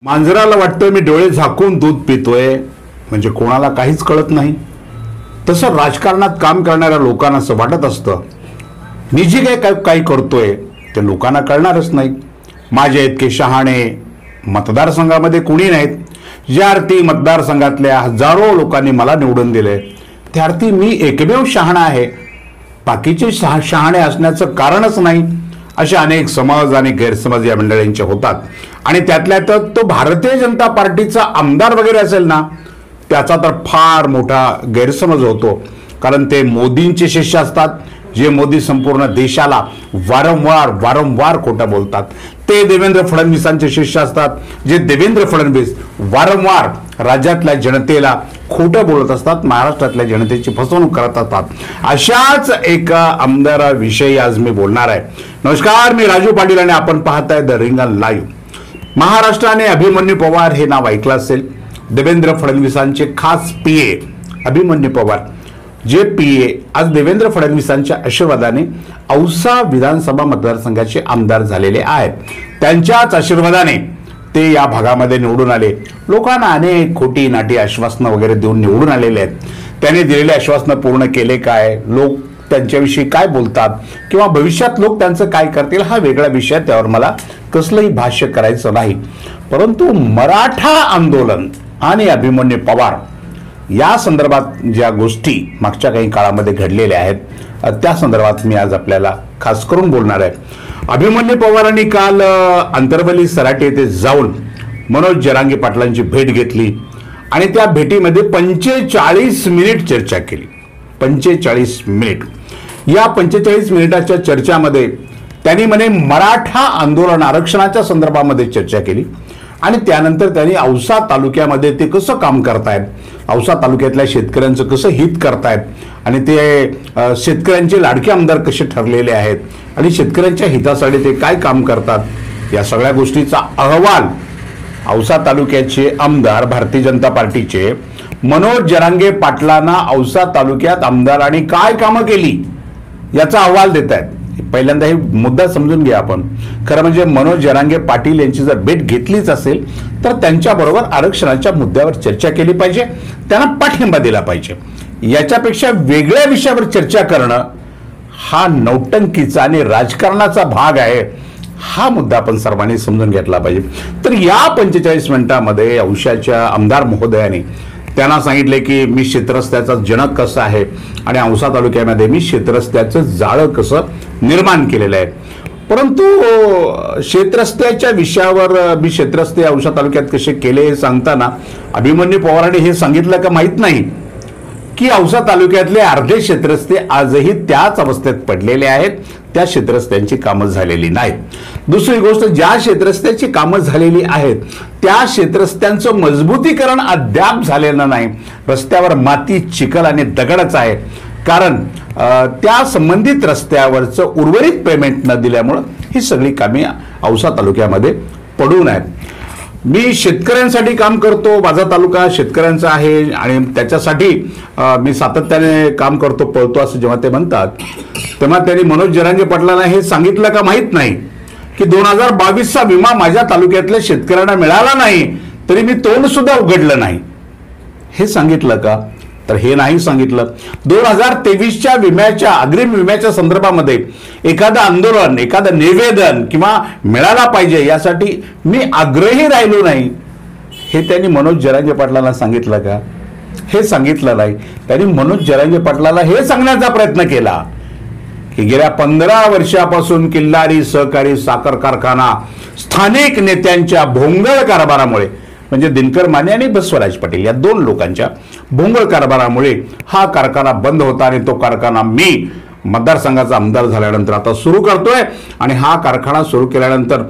मांजराला वाटतं मी डोळे झाकून दूध पितोय, म्हणजे कोणाला काहीच कळत नाही. तसं राजकारणात काम करणाऱ्या लोकांना असं वाटत असतं मी जे काही करतोय ते लोकांना कळणारच नाही. माझ्या इतके शहाणे मतदारसंघामध्ये कुणी नाहीत. ज्या अर्थी मतदारसंघातल्या हजारो लोकांनी मला निवडून दिले त्या अर्थी मी एकमेव शहाणा आहे, बाकीचे शहाणे असण्याचं कारणच नाही. असे अनेक समज आणि गैरसमज या मंडळींचे होतात. आणि त्यातल्या त्यात तो भारतीय जनता पार्टीचा आमदार वगैरे असेल ना, त्याचा तर फार मोठा गैरसमज होतो. कारण ते मोदींचे शिष्य असतात, जे मोदी संपूर्ण देशाला वारंवार खोटं बोलतात. ते देवेंद्र फडणवीसांचे शिष्य असतात, जे देवेंद्र फडणवीस वारंवार राज्यातल्या जनतेला खोटं बोलत असतात, महाराष्ट्रातल्या जनतेची फसवणूक करत असतात. अशाच एका आमदाराविषयी आज मी बोलणार आहे. नमस्कार, मी राजू पाटील आणि आपण पाहताय द रिंगण लाईव्ह. महाराष्ट्राने अभिमन्यू पवार हे नाव ऐकलं असेल. देवेंद्र फडणवीसांचे खास पीए अभिमन्यू पवार, जे पीए आज देवेंद्र फडणवीसांच्या आशीर्वादाने औसा विधानसभा मतदारसंघाचे आमदार झालेले आहेत. त्यांच्याच आशीर्वादाने ते या भागामध्ये निवडून आले. लोकांना अनेक खोटी नाटी आश्वासनं वगैरे देऊन निवडून आलेले आहेत. त्यांनी दिलेले आश्वासनं पूर्ण केले काय, लोक त्यांच्याविषयी काय बोलतात किंवा भविष्यात लोक त्यांचं काय करतील हा वेगळा विषय, त्यावर मला कसलंही भाष्य करायचं नाही. परंतु मराठा आंदोलन आणि अभिमन्यू पवार या संदर्भात ज्या गोष्टी मागच्या काही काळामध्ये घडलेल्या आहेत त्या संदर्भात मी आज आपल्याला खास करून बोलणार आहे. अभिमन्यू पवारांनी काल अंतरवली सराटी येथे जाऊन मनोज जरांगे पाटलांची भेट घेतली आणि त्या भेटीमध्ये 45 मिनिट चर्चा केली. 45 मिनिट. या 45 मिनिटाच्या चर्चामध्ये त्यांनी म्हणे मराठा आंदोलन आरक्षणाच्या संदर्भामध्ये चर्चा केली आणि त्यानंतर त्यांनी औसा तालुक्यामध्ये ते कसं काम करतायत, औसा तालुक्यातल्या शेतकऱ्यांचं कसं हित करतायत आणि ते शेतकऱ्यांचे लाडके आमदार कसे ठरलेले आहेत आणि शेतकऱ्यांच्या हितासाठी ते काय काम करतात, या सगळ्या गोष्टीचा अहवाल औसा तालुक्याचे आमदार भारतीय जनता पार्टीचे मनोज जरांगे पाटलांना औसा तालुक्यात आमदारांनी काय कामं केली याचा अहवाल देत आहेत. पहिल्यांदा हे मुद्दा समजून घ्या आपण. खरं म्हणजे मनोज जरांगे पाटील यांची जर भेट घेतलीच असेल तर त्यांच्याबरोबर आरक्षणाच्या मुद्द्यावर चर्चा केली पाहिजे, त्यांना पाठिंबा दिला पाहिजे. याच्यापेक्षा वेगळ्या विषयावर चर्चा करणं हा नौटंकीचा आणि राजकारणाचा भाग आहे. हा मुद्दा आपण सर्वांनी समजून घेतला पाहिजे. तर या 45 मिनिटांमध्ये औशाच्या आमदार महोदयाने त्यांना सांगितले की मी शेतरस्त्याचा जनक कसा आहे आणि औसा तालुक्यामध्ये मी शेतरस्त्याचं जाळं कसं निर्माण केलेलं आहे. परंतु शेतरस्त्याच्या विषयावर मी शेतरस्ते औसा तालुक्यात कसे केले हे सांगताना अभिमन्यू पवारांनी हे सांगितलं का माहीत नाही की औसा तालुक्यातले अर्धे क्षेत्रस्ते आजही त्याच अवस्थेत पडलेले आहेत. त्या क्षेत्रस्त्यांची कामं झालेली नाहीत. दुसरी गोष्ट, ज्या क्षेत्रस्त्याची कामं झालेली आहेत त्या क्षेत्रस्त्यांचं मजबूतीकरण अद्याप झालेलं नाही. रस्त्यावर माती, चिखल आणि दगडच आहे. कारण त्या संबंधित रस्त्यावरचं उर्वरित पेमेंट न दिल्यामुळं ही सगळी कामे औसा तालुक्यामध्ये पडून आहेत. मी शेतकऱ्यांसाठी काम करतो, माझा तालुका शेतकऱ्यांचा आहे आणि त्याच्यासाठी मी सातत्याने काम करतो, पळतो असं जेव्हा ते म्हणतात तेव्हा त्यांनी मनोज जरांगे पाटलांना हे सांगितलं का माहीत नाही की 2022चा विमा माझ्या तालुक्यातल्या शेतकऱ्यांना मिळाला नाही तरी मी तोंड सुद्धा उघडलं नाही, हे सांगितलं का? तर हे नाही सांगितलं. 2023च्या विम्याच्या, अग्रिम विम्याच्या संदर्भामध्ये एखादं आंदोलन, एखादं निवेदन किंवा मिळाला पाहिजे यासाठी मी आग्रही राहिलो नाही, हे त्यांनी मनोज जरांगे पाटलांना सांगितलं का? हे सांगितलं नाही. त्यांनी मनोज जरांगे पाटलाला हे सांगण्याचा प्रयत्न केला की गेल्या 15 वर्षापासून किल्लारी सहकारी साखर कारखाना स्थानिक नेत्यांच्या भोंगळ कारभारामुळे, म्हणजे दिनकर माने आणि बसवराज पाटील या दोन लोकांच्या भोंगळ कारभारामुळे हा कारखाना बंद होता आणि तो कारखाना मी मतदारसंघाचा आमदार झाल्यानंतर आता सुरू करतोय. आणि हा कारखाना सुरू केल्यानंतर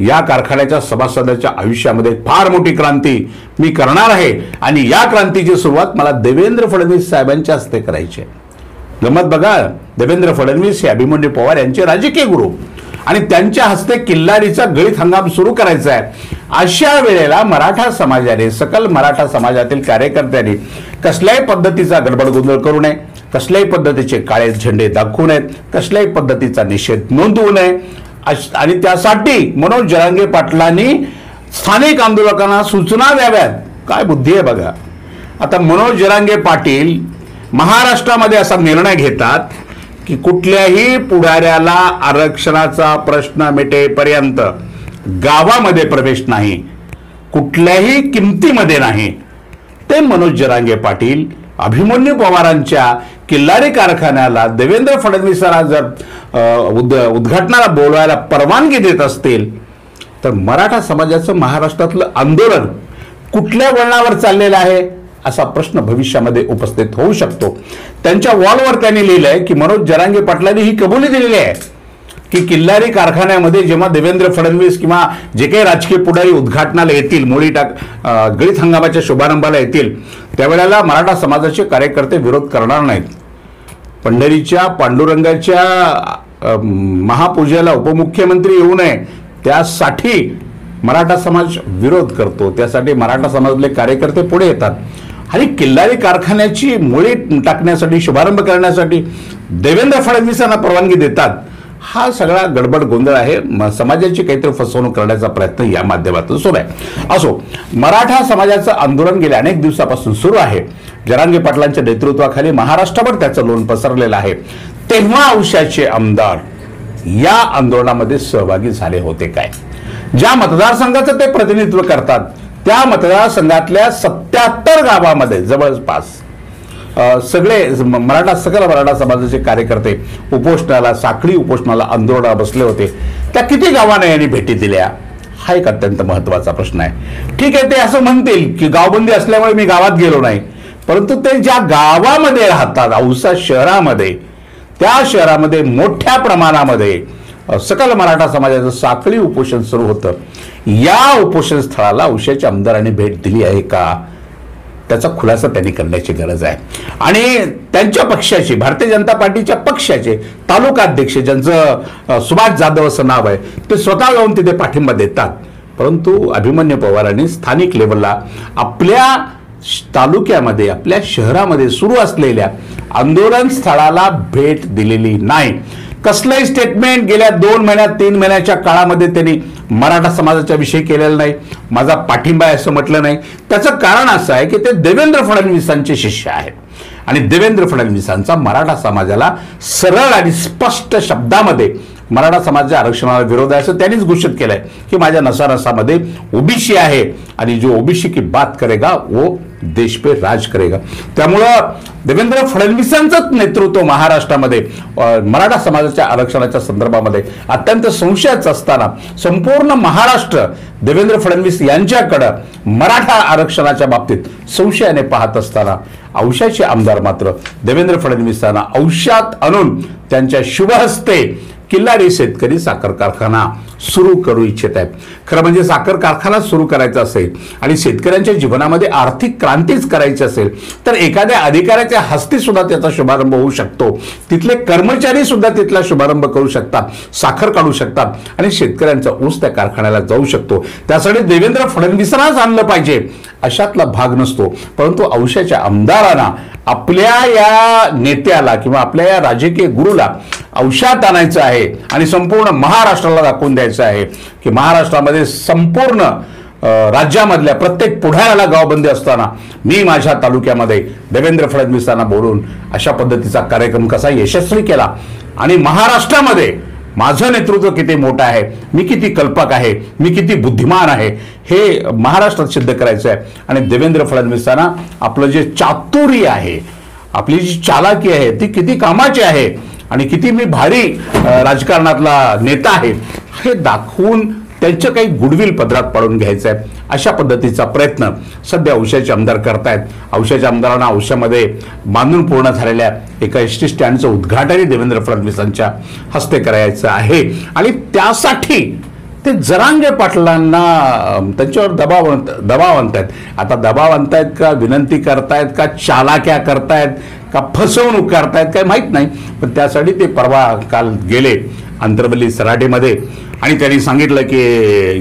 या कारखान्याच्या सभासदाच्या आयुष्यामध्ये फार मोठी क्रांती मी करणार आहे आणि या क्रांतीची सुरुवात मला देवेंद्र फडणवीस साहेबांच्या हस्ते करायची आहे. गमत बघा, देवेंद्र फडणवीस हे अभिमन्यू पवार यांचे राजकीय गुरु आणि त्यांच्या हस्ते किल्लारीचा गळीत हंगाम सुरू करायचा आहे. अशा वेळेला मराठा समाजाने, सकल मराठा समाजातील कार्यकर्त्यांनी कसल्याही पद्धतीचा गडबड गोंधळ करू नये, कसल्याही पद्धतीचे काळे झेंडे दाखवू नयेत, कसल्याही पद्धतीचा निषेध नोंदवू नये आणि त्यासाठी मनोज जरांगे पाटलांनी स्थानिक आंदोलकांना सूचना द्याव्यात. काय बुद्धी आहे बघा. आता मनोज जरांगे पाटील महाराष्ट्रामध्ये असा निर्णय घेतात की कुठल्याही पुढाऱ्याला आरक्षणाचा प्रश्न मिटेपर्यंत गावामध्ये प्रवेश नाही, कुठल्याही किमतीमध्ये नाही. ते मनोज जरांगे पाटील अभिमन्यू पवारांच्या किल्लारी कारखान्याला देवेंद्र फडणवीसांना जर उद्घाटनाला बोलवायला परवानगी देत असतील तर मराठा समाजाचं महाराष्ट्रातलं आंदोलन कुठल्या वळणावर चाललेलं आहे असा प्रश्न भविष्यामध्ये उपस्थित होऊ शकतो. त्यांच्या वॉलवर त्यांनी लिहिलंय की मनोज जरांगे पाटलांनी ही कबुली दिलेली आहे की किल्लारी कारखान्यामध्ये जेव्हा देवेंद्र फडणवीस किंवा जे काही राजकीय पुढारी उद्घाटनाला येतील, गळीत हंगामाच्या शुभारंभाला येतील, त्यावेळेला मराठा समाजाचे कार्यकर्ते विरोध करणार नाहीत. पंढरीच्या पांडुरंगाच्या महापूजेला उपमुख्यमंत्री येऊ नये त्यासाठी मराठा समाज विरोध करतो. त्यासाठी मराठा समाजातले कार्यकर्ते पुढे येतात आणि किल्लारी कारखान्याची मुळी टाकण्यासाठी, शुभारंभ करण्यासाठी देवेंद्र फडणवीसांना परवानगी देतात. हा सगळा गडबड गोंधळ आहे. समाजाची काहीतरी फसवणूक करण्याचा प्रयत्न या माध्यमातून सुरू आहे. असो, मराठा समाजाचं आंदोलन गेल्या अनेक दिवसापासून सुरू आहे. जरांगे पाटलांच्या नेतृत्वाखाली महाराष्ट्रभर त्याचं लोण पसरलेलं आहे. तेव्हा औशाचे आमदार या आंदोलनामध्ये सहभागी झाले होते काय? ज्या मतदारसंघाचं ते प्रतिनिधित्व करतात त्या मतदारसंघातल्या 77 गावामध्ये जवळपास सगळे सकल मराठा समाजाचे कार्यकर्ते उपोषणाला, साखळी उपोषणाला, आंदोलनाला बसले होते. त्या किती गावांना यांनी भेटी दिल्या हा एक अत्यंत महत्वाचा प्रश्न आहे. ठीक आहे, ते असं म्हणतील की गावबंदी असल्यामुळे मी गावात गेलो नाही, परंतु ते ज्या गावामध्ये राहतात, औसा शहरामध्ये, त्या शहरामध्ये मोठ्या प्रमाणामध्ये सकल मराठा समाजाचं साखळी उपोषण सुरू होतं. या उपोषण स्थळाला औशाच्या आमदारांनी भेट दिली आहे का त्याचा खुलासा त्यांनी करण्याची गरज आहे. आणि त्यांच्या पक्षाचे, भारतीय जनता पार्टीच्या पक्षाचे तालुका अध्यक्ष, ज्यांचं सुभाष जाधव असं नाव आहे, ते स्वतः जाऊन तिथे पाठिंबा देतात. परंतु अभिमन्यू पवारांनी स्थानिक लेवलला आपल्या तालुक्यामध्ये, आपल्या शहरामध्ये सुरू असलेल्या आंदोलन स्थळाला भेट दिलेली नाही. कसलंही स्टेटमेंट गेल्या 2 महिन्यात, 3 महिन्याच्या काळामध्ये त्यांनी मराठा समाजाच्या विषयी केलेलं नाही, माझा पाठिंबा आहे असं म्हटलं नाही. त्याचं कारण असं आहे की ते देवेंद्र फडणवीसांचे शिष्य आहेत आणि देवेंद्र फडणवीसांचा मराठा समाजाला सरळ आणि स्पष्ट शब्दामध्ये मराठा समाजाच्या आरक्षणाला विरोध आहे असं त्यांनीच घोषित केलंय की माझ्या नसानसामध्ये ओबीसी आहे आणि जो ओबीसी की बात करेगा वो देश पे राज करेगा. त्यामुळं देवेंद्र फडणवीसांचंच नेतृत्व महाराष्ट्रामध्ये मराठा समाजाच्या आरक्षणाच्या संदर्भामध्ये अत्यंत संशयाचं असताना संपूर्ण महाराष्ट्र देवेंद्र फडणवीस यांच्याकडं मराठा आरक्षणाच्या बाबतीत संशयाने पाहत असताना औशाचे आमदार मात्र देवेंद्र फडणवीसांना औशात आणून त्यांच्या शुभहस्ते किल्लारी शेतकरी साखर कारखाना सुरू करू इच्छित आहेत. खरं म्हणजे साखर कारखाना सुरू करायचा असेल आणि शेतकऱ्यांच्या जीवनामध्ये आर्थिक क्रांतीच करायची असेल तर एखाद्या अधिकाऱ्याच्या हस्ते सुद्धा त्याचा शुभारंभ होऊ शकतो. तिथले कर्मचारी सुद्धा तिथला शुभारंभ करू शकतात, साखर काढू शकतात आणि शेतकऱ्यांचा ऊस त्या कारखान्याला जाऊ शकतो. त्यासाठी देवेंद्र फडणवीसांनाच आणलं पाहिजे अशातला भाग नसतो. परंतु औशाच्या आमदारांना आपल्या या नेत्याला किंवा आपल्या या राजकीय गुरुला औषात आणायचं आहे आणि संपूर्ण महाराष्ट्राला दाखवून द्यायचं आहे की महाराष्ट्रामध्ये संपूर्ण राज्यामधल्या प्रत्येक पुढाऱ्याला गावबंदी असताना मी माझ्या तालुक्यामध्ये देवेंद्र फडणवीसांना बोलून अशा पद्धतीचा कार्यक्रम कसा यशस्वी केला आणि महाराष्ट्रामध्ये माझं नेतृत्व किती मोठं आहे, मी किती कल्पक आहे, मी किती बुद्धिमान आहे हे महाराष्ट्रात सिद्ध करायचं आहे. आणि देवेंद्र फडणवीसांना आपलं जे चातुर्य आहे, आपली जी चालाकी आहे ती किती कामाची आहे आणि किती मी भारी राजकारणातला नेता आहे हे दाखवून त्यांचं काही गुडविल पदरात पाडून घ्यायचं आहे. अशा पद्धतीचा प्रयत्न सध्या औशाचे आमदार करतायत. औशाच्या आमदारांना औशामध्ये बांधून पूर्ण झालेल्या एका एसटी स्टँडचं उद्घाटनही देवेंद्र फडणवीसांच्या हस्ते करायचं आहे आणि त्यासाठी ते जरांगे पाटलांना त्यांच्यावर दबाव आणतायत. आता दबाव आणतायत का, विनंती करतायत का, चालाक्या करतायत का, फसवणूक करतायत काय माहीत नाही. पण त्यासाठी ते परवा काल गेले आंतरवली सराटीमध्ये आणि त्यांनी सांगितलं की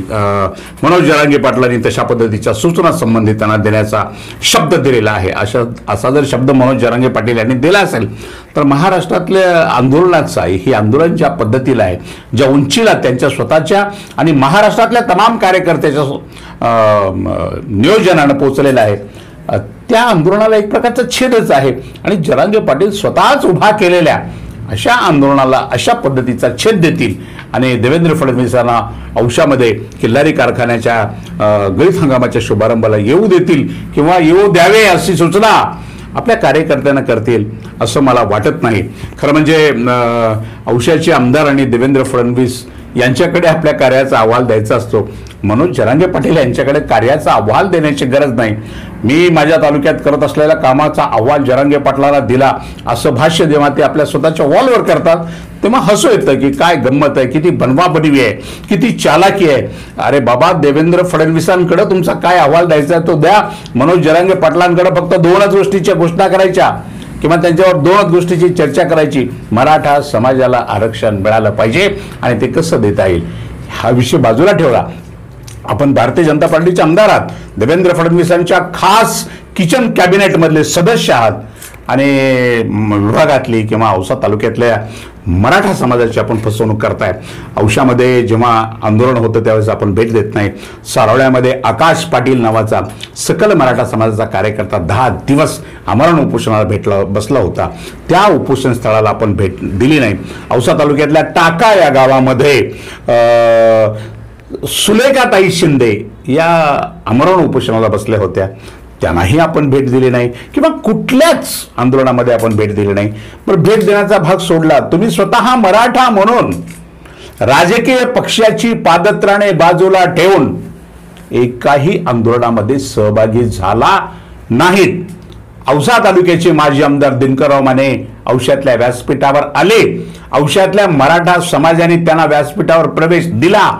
मनोज जरांगे पाटलांनी तशा पद्धतीच्या सूचना संबंधित त्यांना देण्याचा शब्द दिलेला आहे. असा जर शब्द मनोज जरांगे पाटील यांनी दिला असेल तर महाराष्ट्रातल्या आंदोलनाचा ही आंदोलन ज्या पद्धतीला आहे, ज्या उंचीला त्यांच्या स्वतःच्या आणि महाराष्ट्रातल्या तमाम कार्यकर्त्याच्या नियोजनानं पोहोचलेलं आहे, त्या आंदोलनाला एक प्रकारचा छेदच आहे. आणि जरांगे पाटील स्वतःच उभा केलेल्या अशा आंदोलनाला अशा पद्धतीचा छेद देतील आणि देवेंद्र फडणवीसांना औशामध्ये किल्लारी कारखान्याच्या गळीत हंगामाच्या शुभारंभाला येऊ देतील किंवा येऊ द्यावे अशी सूचना आपल्या कार्यकर्त्यांना करतील असं मला वाटत नाही. खरं म्हणजे औशाचे आमदार आणि देवेंद्र फडणवीस यांच्याकडे आपल्या कार्याचा अहवाल द्यायचा असतो. मनोज जरांगे पाटील यांच्याकडे कार्याचा अहवाल देण्याची गरज नाही. मी माझ्या तालुक्यात करत असलेल्या कामाचा अहवाल जरांगे पाटलाला दिला असं भाष्य जेव्हा ते आपल्या स्वतःच्या वॉलवर करतात तेव्हा हसू येतं की काय गंमत आहे, किती बनवाबनवी आहे, किती चालाकी आहे. अरे बाबा, देवेंद्र फडणवीसांकडे तुमचा काय अहवाल द्यायचा तो द्या. मनोज जरांगे पाटलांकडे फक्त 2च गोष्टीच्या घोषणा करायच्या किंवा त्यांच्यावर 2च गोष्टीची चर्चा करायची. मराठा समाजाला आरक्षण मिळालं पाहिजे आणि ते कसं देता येईल हा विषय बाजूला ठेवला. आपण भारतीय जनता पार्टीचे आमदार आहात, देवेंद्र फडणवीसांच्या खास किचन कॅबिनेटमधले सदस्य आहात आणि विभागातली किंवा औसा तालुक्यातल्या मराठा समाजाची आपण फसवणूक करताय. औशामध्ये जेव्हा आंदोलन होतं त्यावेळेस आपण भेट देत नाही. सारोळ्यामध्ये आकाश पाटील नावाचा सकल मराठा समाजाचा कार्यकर्ता 10 दिवस आमरण उपोषणाला बसला होता. त्या उपोषण स्थळाला आपण भेट दिली नाही. औसा तालुक्यातल्या टाका या गावामध्ये सुलेखाताई शिंदे या आमरण उपोषणाला बसल्या होत्या, त्यांनाही आपण भेट दिली नाही किंवा कुठल्याच आंदोलनामध्ये आपण भेट दिली नाही. पण भेट देण्याचा भाग सोडला. तुम्ही स्वतः मराठा म्हणून राजकीय पक्षाची पादत्राणे बाजूला ठेवून एकाही आंदोलनामध्ये सहभागी झाला नाहीत. औसा तालुक्याचे माजी आमदार दिनकरराव माने औशातल्या व्यासपीठावर आले. औशातल्या मराठा समाजाने त्यांना व्यासपीठावर प्रवेश दिला.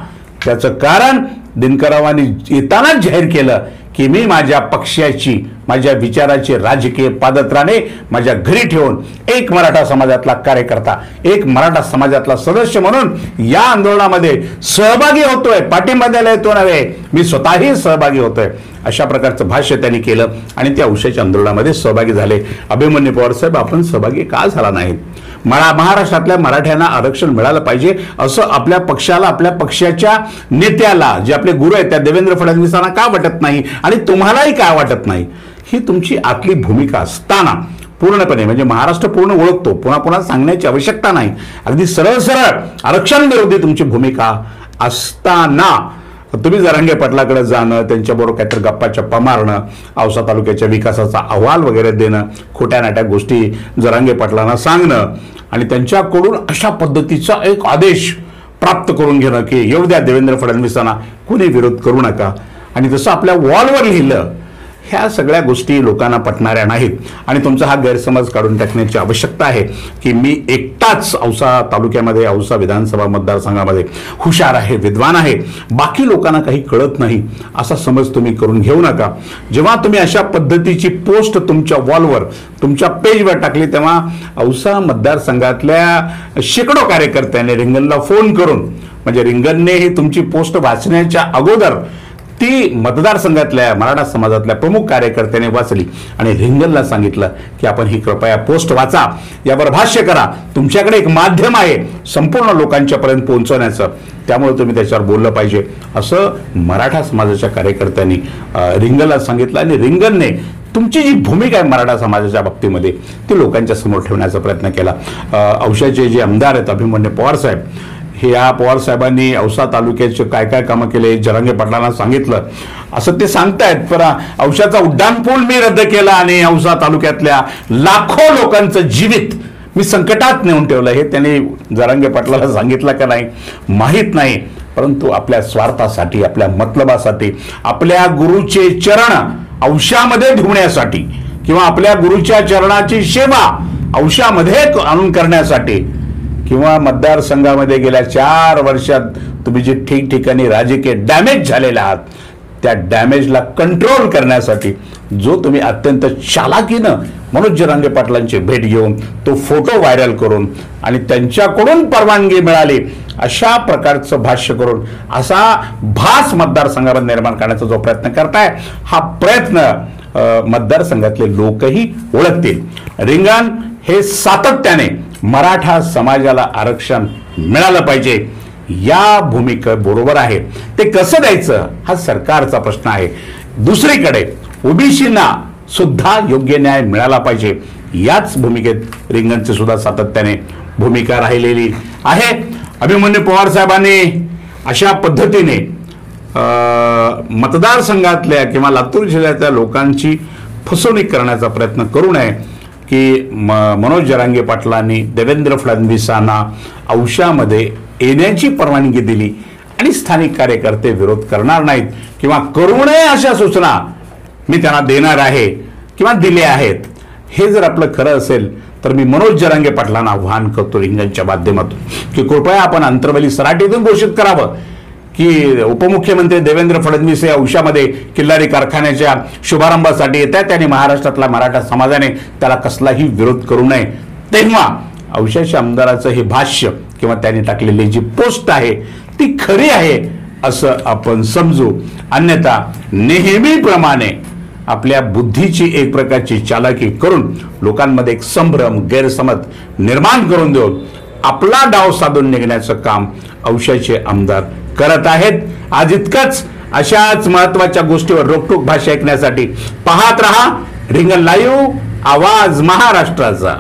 त्याचं कारण दिनकररावांनी येतानाच जाहीर केलं की मी माझ्या पक्षाची, माझ्या विचाराची राजकीय पादत्राणे माझ्या घरी ठेवून एक मराठा समाजातला कार्यकर्ता, एक मराठा समाजातला सदस्य म्हणून या आंदोलनामध्ये सहभागी होतोय. पाठिंबा द्यायला येतो नव्हे, मी स्वतःही सहभागी होतोय अशा प्रकारचं भाष्य त्यांनी केलं आणि त्या औशाच्या आंदोलनामध्ये सहभागी झाले. अभिमन्यू पवार साहेब, आपण सहभागी का झाला नाहीत? महाराष्ट्रातल्या मराठ्यांना आरक्षण मिळालं पाहिजे असं आपल्या पक्षाला, आपल्या पक्षाच्या नेत्याला, जे आपले गुरु आहेत त्या देवेंद्र फडणवीसांना का वाटत नाही आणि तुम्हालाही काय वाटत नाही? ही तुमची आतली भूमिका असताना पूर्णपणे, म्हणजे महाराष्ट्र पूर्ण ओळखतो, पुन्हा पुन्हा सांगण्याची आवश्यकता नाही, अगदी सरळ सरळ आरक्षण विरोधी तुमची भूमिका असताना तुम्ही जरांगे पाटलाकडे जाणं, त्यांच्याबरोबर काहीतरी गप्पा चप्पा मारणं, औसा तालुक्याच्या विकासाचा अहवाल वगैरे देणं, खोट्या नाट्या गोष्टी जरांगे पाटलांना सांगणं आणि त्यांच्याकडून अशा पद्धतीचा एक आदेश प्राप्त करून घेणं की येऊ द्या देवेंद्र फडणवीसांना, कुणी विरोध करू नका, आणि तसं आपल्या वॉलवर लिहिलं, ह्या सगळ्या गोष्टी लोकांना पटणाऱ्या नाहीत. आणि तुमचा हा गैरसमज काढून टाकण्याची आवश्यकता आहे की मी एकटाच औसा तालुक्यामध्ये, औसा विधानसभा मतदारसंघामध्ये हुशार आहे, विद्वान आहे, बाकी लोकांना काही कळत नाही असा समज तुम्ही करून घेऊ नका. जेव्हा तुम्ही अशा पद्धतीची पोस्ट तुमच्या वॉलवर, तुमच्या पेजवर टाकली तेव्हा औसा मतदारसंघातल्या शेकडो कार्यकर्त्यांनी रिंगणला फोन करून, म्हणजे रिंगणने ही तुमची पोस्ट वाचण्याच्या अगोदर ती मतदारसंघातल्या मराठा समाजातल्या प्रमुख कार्यकर्त्याने वाचली आणि रिंगणला सांगितलं की आपण ही कृपया पोस्ट वाचा, यावर भाष्य करा, तुमच्याकडे एक माध्यम आहे संपूर्ण लोकांच्या पर्यंत पोहोचवण्याचं, त्यामुळे तुम्ही त्याच्यावर बोललं पाहिजे असं मराठा समाजाच्या कार्यकर्त्यांनी रिंगणला सांगितलं. आणि रिंगणने तुमची जी भूमिका आहे मराठा समाजाच्या बाबतीमध्ये ती लोकांच्या समोर ठेवण्याचा प्रयत्न केला. औशाचे जे आमदार आहेत अभिमन्यू पवार साहेब, हे या पवार साहेबांनी औसा तालुक्याचे काय काय कामं केले जरांगे पाटलांना सांगितलं असं ते सांगतायत. पण औशाचा उड्डाण पूल मी रद्द केला आणि औसा तालुक्यातल्या लाखो लोकांचं जीवित मी संकटात नेऊन ठेवलं, हे त्यांनी जरांगे पाटलाला सांगितलं का नाही माहीत नाही. परंतु आपल्या स्वार्थासाठी, आपल्या मतलबासाठी, आपल्या गुरुचे चरण औशामध्ये धुवण्यासाठी किंवा आपल्या गुरुच्या चरणाची सेवा औशामध्ये आणून करण्यासाठी किंवा मतदारसंघामध्ये गेल्या 4 वर्षात तुम्ही जे ठिकठिकाणी राजकीय डॅमेज झालेले आहात त्या डॅमेजला कंट्रोल करण्यासाठी जो तुम्ही अत्यंत चालाकीनं मनोज जरांगे पाटलांची भेट घेऊन तो फोटो व्हायरल करून आणि त्यांच्याकडून परवानगी मिळाली अशा प्रकारचं भाष्य करून असा भास मतदारसंघामध्ये निर्माण करण्याचा जो प्रयत्न करताय, हा प्रयत्न मतदारसंघातले लोकही ओळखतील. रिंगण हे सातत्याने मराठा समाजाला आरक्षण मिळालं पाहिजे या भूमिकेबरोबर आहे. ते कसं द्यायचं हा सरकारचा प्रश्न आहे. दुसरीकडे ओबीसींना सुद्धा योग्य न्याय मिळाला पाहिजे याच भूमिकेत रिंगणची सुद्धा सातत्याने भूमिका राहिलेली आहे. अभिमन्यू पवार साहेबांनी अशा पद्धतीने मतदारसंघातल्या किंवा लातूर जिल्ह्यातल्या लोकांची फसवणूक करण्याचा प्रयत्न करू नये की मनोज जरांगे पाटलांनी देवेंद्र फडणवीसांना औशामध्ये येण्याची परवानगी दिली आणि स्थानिक कार्यकर्ते विरोध करणार नाहीत किंवा करू नये अशा सूचना मी त्यांना देणार आहे किंवा दिल्या आहेत. हे जर आपलं खरं असेल तर मी मनोज जरांगे पाटलांना आव्हान करतो रिंगणच्या माध्यमातून की कृपया आपण अंतर्वली सराटीतून घोषित करावं की उपमुख्यमंत्री देवेंद्र फडणवीस हे औशामध्ये किल्लारी कारखान्याच्या शुभारंभासाठी येत आहेत आणि महाराष्ट्रातल्या मराठा समाजाने त्याला कसलाही विरोध करू नये. तेव्हा औशाच्या आमदाराचं हे भाष्य किंवा त्यांनी टाकलेली जी पोस्ट आहे ती खरी आहे असं आपण समजू. अन्यथा नेहमीप्रमाणे आपल्या बुद्धीची एक प्रकारची चालाकी करून लोकांमध्ये एक संभ्रम गैरसमज निर्माण करून देऊन आपला डाव साधून निघण्याचं काम औशाचे आमदार करत आहेत. आज इतकंच. अशाच महत्वाच्या गोष्टीवर रोखठोक भाषा ऐकण्यासाठी पाहत रहा रिंगण लाईव्ह, आवाज महाराष्ट्राचा.